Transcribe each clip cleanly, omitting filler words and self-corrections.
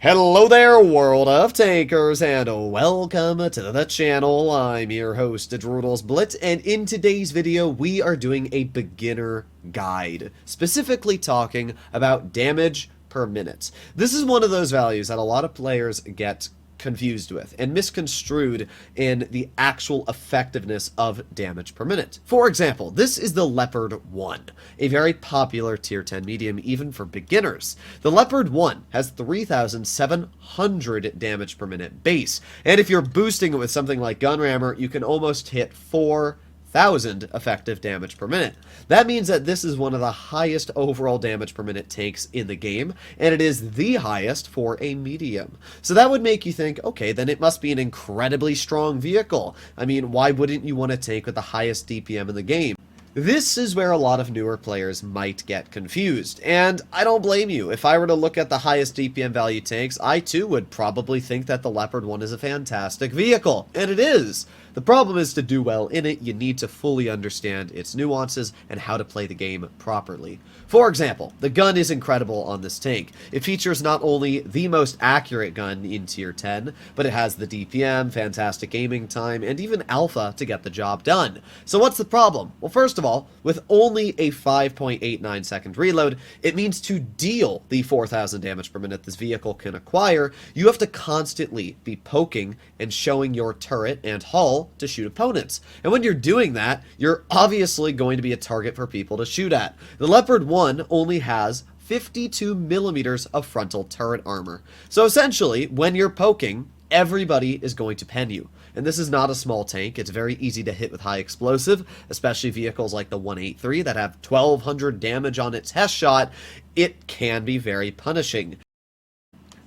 Hello there, World of Tankers, and welcome to the channel. I'm your host, World of Blitz, and in today's video, we are doing a beginner guide, specifically talking about damage per minute. This is one of those values that a lot of players get confused with and misconstrued in the actual effectiveness of damage per minute. For example, this is the Leopard 1, a very popular tier 10 medium even for beginners. The Leopard 1 has 3,700 damage per minute base, and if you're boosting it with something like Gun Rammer, you can almost hit 4,000 effective damage per minute. That means that this is one of the highest overall damage per minute tanks in the game, and it is the highest for a medium. So that would make you think, okay, then it must be an incredibly strong vehicle. I mean, why wouldn't you want a tank with the highest DPM in the game? This is where a lot of newer players might get confused, and I don't blame you. If I were to look at the highest DPM value tanks, I too would probably think that the Leopard 1 is a fantastic vehicle, and it is. The problem is, to do well in it, you need to fully understand its nuances and how to play the game properly. For example, the gun is incredible on this tank. It features not only the most accurate gun in tier 10, but it has the DPM, fantastic aiming time, and even alpha to get the job done. So what's the problem? Well, first of all, with only a 5.89 second reload, it means to deal the 4,000 damage per minute this vehicle can acquire, you have to constantly be poking and showing your turret and hull to shoot opponents. And when you're doing that, you're obviously going to be a target for people to shoot at. The Leopard 1 only has 52 millimeters of frontal turret armor. So essentially, when you're poking, everybody is going to pen you. And this is not a small tank. It's very easy to hit with high explosive, especially vehicles like the 183 that have 1,200 damage on its Hess shot. It can be very punishing.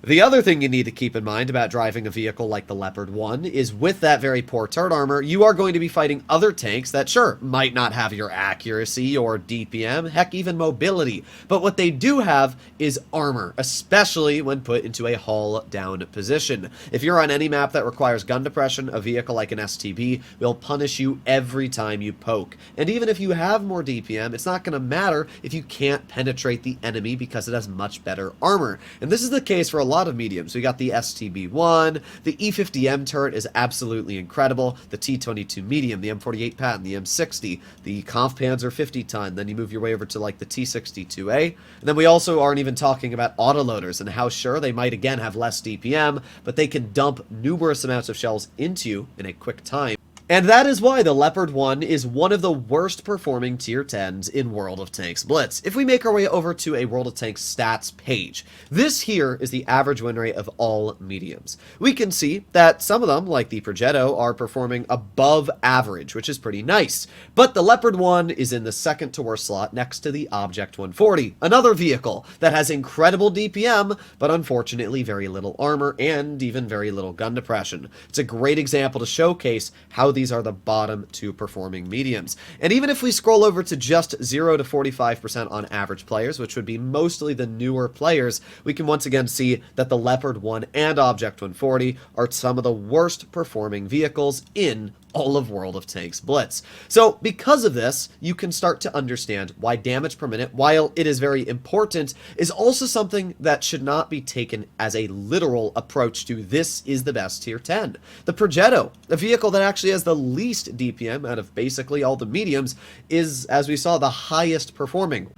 The other thing you need to keep in mind about driving a vehicle like the Leopard 1 is with that very poor turret armor, you are going to be fighting other tanks that, sure, might not have your accuracy or DPM, heck, even mobility, but what they do have is armor, especially when put into a hull-down position. If you're on any map that requires gun depression, a vehicle like an STB will punish you every time you poke. And even if you have more DPM, it's not going to matter if you can't penetrate the enemy because it has much better armor. And this is the case for a lot of mediums. We got the STB-1, the E50M turret is absolutely incredible, the T22 medium, the M48 Patton, the M60, the Kampfpanzer 50 ton, then you move your way over to like the T62A, and then we also aren't even talking about autoloaders and how sure they might again have less DPM, but they can dump numerous amounts of shells into you in a quick time. And that is why the Leopard 1 is one of the worst performing tier 10s in World of Tanks Blitz. If we make our way over to a World of Tanks stats page, this here is the average win rate of all mediums. We can see that some of them, like the Progetto, are performing above average, which is pretty nice. But the Leopard 1 is in the second to worst slot next to the Object 140, another vehicle that has incredible DPM, but unfortunately very little armor and even very little gun depression. It's a great example to showcase how these are the bottom two performing mediums. And even if we scroll over to just 0 to 45% on average players, which would be mostly the newer players, we can once again see that the Leopard 1 and Object 140 are some of the worst performing vehicles in all of World of Tanks Blitz. So because of this, you can start to understand why damage per minute, while it is very important, is also something that should not be taken as a literal approach to this is the best tier 10. The Progetto, a vehicle that actually has the least DPM out of basically all the mediums, is, as we saw, the highest performing.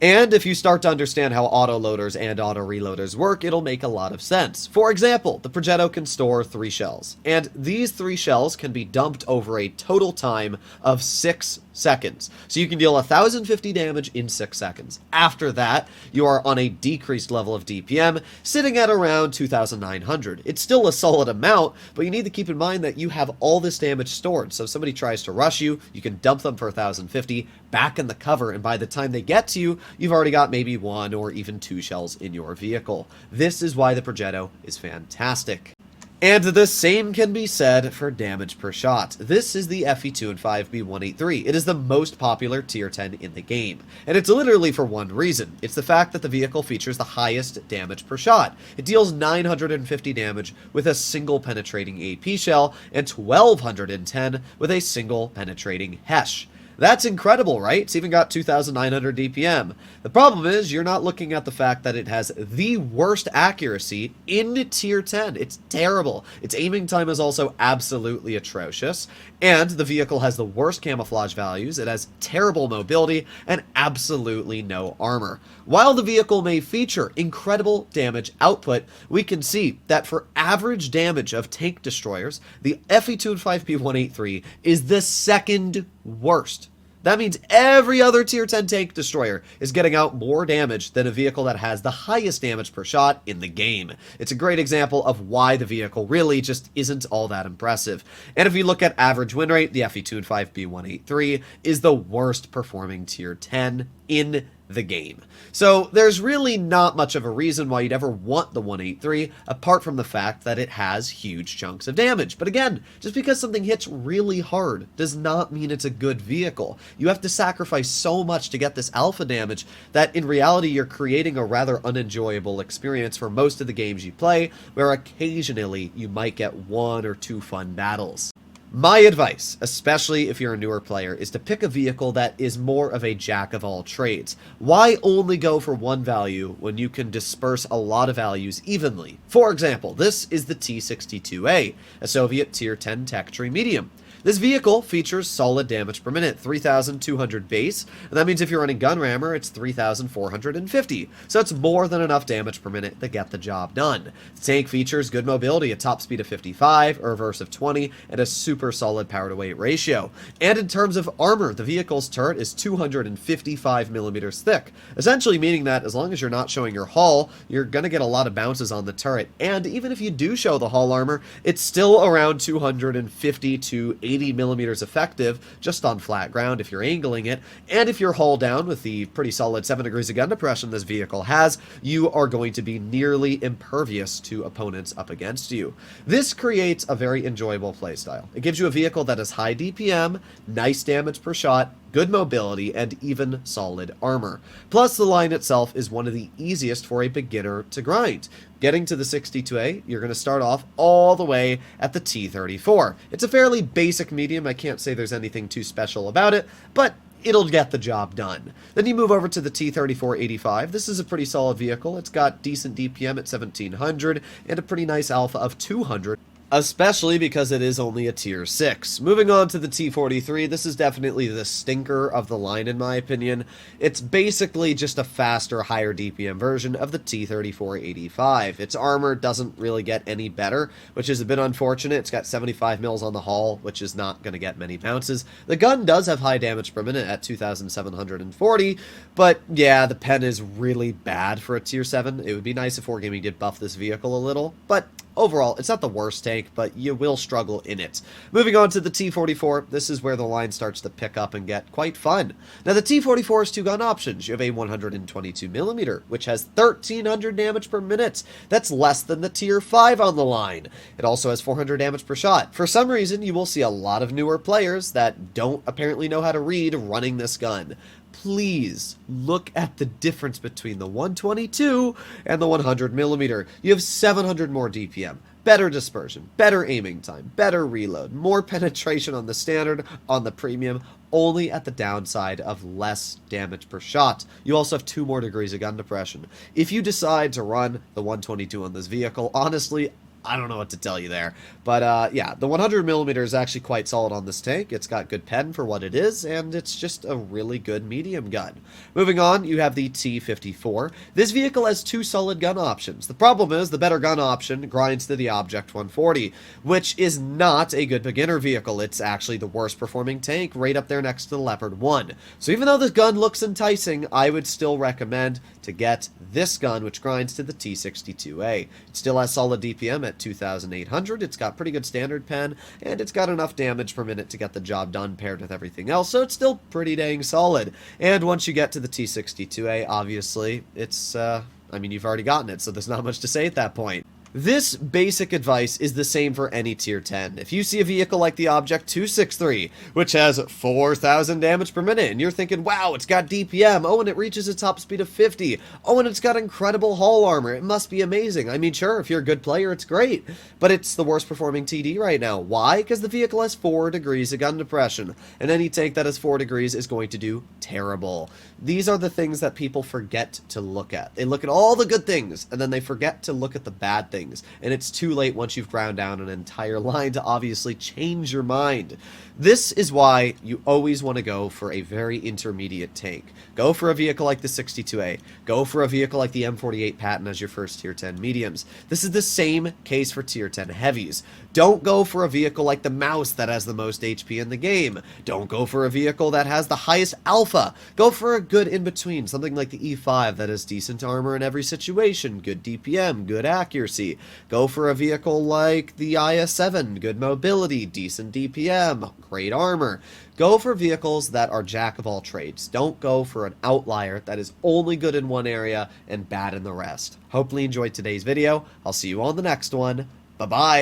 And if you start to understand how autoloaders and auto-reloaders work, it'll make a lot of sense. For example, the Progetto can store 3 shells, and these 3 shells can be dumped over a total time of 6 seconds. So you can deal 1,050 damage in 6 seconds. After that, you are on a decreased level of DPM, sitting at around 2,900. It's still a solid amount, but you need to keep in mind that you have all this damage stored. So if somebody tries to rush you, you can dump them for 1,050 back in the cover, and by the time they get to you, you've already got maybe 1 or even 2 shells in your vehicle. This is why the Progetto is fantastic. And the same can be said for damage per shot. This is the FE2 and 5B183. It is the most popular tier 10 in the game. And it's literally for one reason. It's the fact that the vehicle features the highest damage per shot. It deals 950 damage with a single penetrating AP shell and 1,210 with a single penetrating HESH. That's incredible, right? It's even got 2,900 DPM. The problem is you're not looking at the fact that it has the worst accuracy in tier 10. It's terrible. Its aiming time is also absolutely atrocious, and the vehicle has the worst camouflage values. It has terrible mobility and absolutely no armor. While the vehicle may feature incredible damage output, we can see that for average damage of tank destroyers, the FE2 5P183 is the second worst. That means every other tier 10 tank destroyer is getting out more damage than a vehicle that has the highest damage per shot in the game. It's a great example of why the vehicle really just isn't all that impressive. And if you look at average win rate, the FE2 5B183 is the worst performing tier 10 in the game. So there's really not much of a reason why you'd ever want the 183, apart from the fact that it has huge chunks of damage. But again, just because something hits really hard does not mean it's a good vehicle. You have to sacrifice so much to get this alpha damage that in reality you're creating a rather unenjoyable experience for most of the games you play, where occasionally you might get one or two fun battles. My advice, especially if you're a newer player, is to pick a vehicle that is more of a jack of all trades. Why only go for one value when you can disperse a lot of values evenly? For example, this is the T-62A, a Soviet tier 10 tech tree medium. This vehicle features solid damage per minute, 3,200 base, and that means if you're running gun rammer, it's 3,450, so it's more than enough damage per minute to get the job done. The tank features good mobility, a top speed of 55, a reverse of 20, and a super solid power to weight ratio. And in terms of armor, the vehicle's turret is 255 millimeters thick, essentially meaning that as long as you're not showing your hull, you're going to get a lot of bounces on the turret, and even if you do show the hull armor, it's still around 250 to 80 millimeters effective just on flat ground if you're angling it, and if you're hull down with the pretty solid 7 degrees of gun depression this vehicle has, you are going to be nearly impervious to opponents up against you. This creates a very enjoyable playstyle. It gives you a vehicle that has high DPM, nice damage per shot, good mobility, and even solid armor. Plus, the line itself is one of the easiest for a beginner to grind. Getting to the 62A, you're going to start off all the way at the T34. It's a fairly basic medium. I can't say there's anything too special about it, but it'll get the job done. Then you move over to the T3485. This is a pretty solid vehicle. It's got decent DPM at 1700 and a pretty nice alpha of 200. Especially because it is only a tier 6. Moving on to the T43, this is definitely the stinker of the line in my opinion. It's basically just a faster, higher DPM version of the T3485. Its armor doesn't really get any better, which is a bit unfortunate. It's got 75 mils on the hull, which is not going to get many bounces. The gun does have high damage per minute at 2,740, but yeah, the pen is really bad for a tier 7. It would be nice if Wargaming did buff this vehicle a little, but overall, it's not the worst tank, but you will struggle in it. Moving on to the T44, this is where the line starts to pick up and get quite fun. Now, the T44 has two gun options. You have a 122mm, which has 1,300 damage per minute. That's less than the tier 5 on the line. It also has 400 damage per shot. For some reason, you will see a lot of newer players that don't apparently know how to read running this gun. Please look at the difference between the 122 and the 100mm. You have 700 more DPM, better dispersion, better aiming time, better reload, more penetration on the standard, on the premium, only at the downside of less damage per shot. You also have 2 more degrees of gun depression. If you decide to run the 122 on this vehicle, honestly, I don't know what to tell you there. But yeah, the 100mm is actually quite solid on this tank. It's got good pen for what it is, and it's just a really good medium gun. Moving on, you have the T54. This vehicle has 2 solid gun options. The problem is the better gun option grinds to the Object 140, which is not a good beginner vehicle. It's actually the worst performing tank, right up there next to the Leopard 1. So even though this gun looks enticing, I would still recommend to get this gun, which grinds to the T62A. It still has solid DPM at 2,800. It's got pretty good standard pen, and it's got enough damage per minute to get the job done paired with everything else, so it's still pretty dang solid. And once you get to the T62A, obviously, it's, I mean, you've already gotten it, so there's not much to say at that point. This basic advice is the same for any tier 10. If you see a vehicle like the Object 263, which has 4,000 damage per minute, and you're thinking, wow, it's got DPM, oh, and it reaches a top speed of 50, oh, and it's got incredible hull armor, it must be amazing. I mean, sure, if you're a good player, it's great, but it's the worst performing TD right now. Why? Because the vehicle has 4 degrees of gun depression, and any tank that has 4 degrees is going to do terrible. These are the things that people forget to look at. They look at all the good things, and then they forget to look at the bad things. And it's too late once you've ground down an entire line to obviously change your mind. This is why you always want to go for a very intermediate tank. Go for a vehicle like the 62A. Go for a vehicle like the M48 Patton as your first tier 10 mediums. This is the same case for tier 10 heavies. Don't go for a vehicle like the Mouse that has the most HP in the game. Don't go for a vehicle that has the highest alpha. Go for a good in-between, something like the E5 that has decent armor in every situation, good DPM, good accuracy. Go for a vehicle like the IS-7, good mobility, decent DPM, great armor. Go for vehicles that are jack of all trades. Don't go for an outlier that is only good in one area and bad in the rest. Hopefully you enjoyed today's video. I'll see you on the next one. Bye-bye.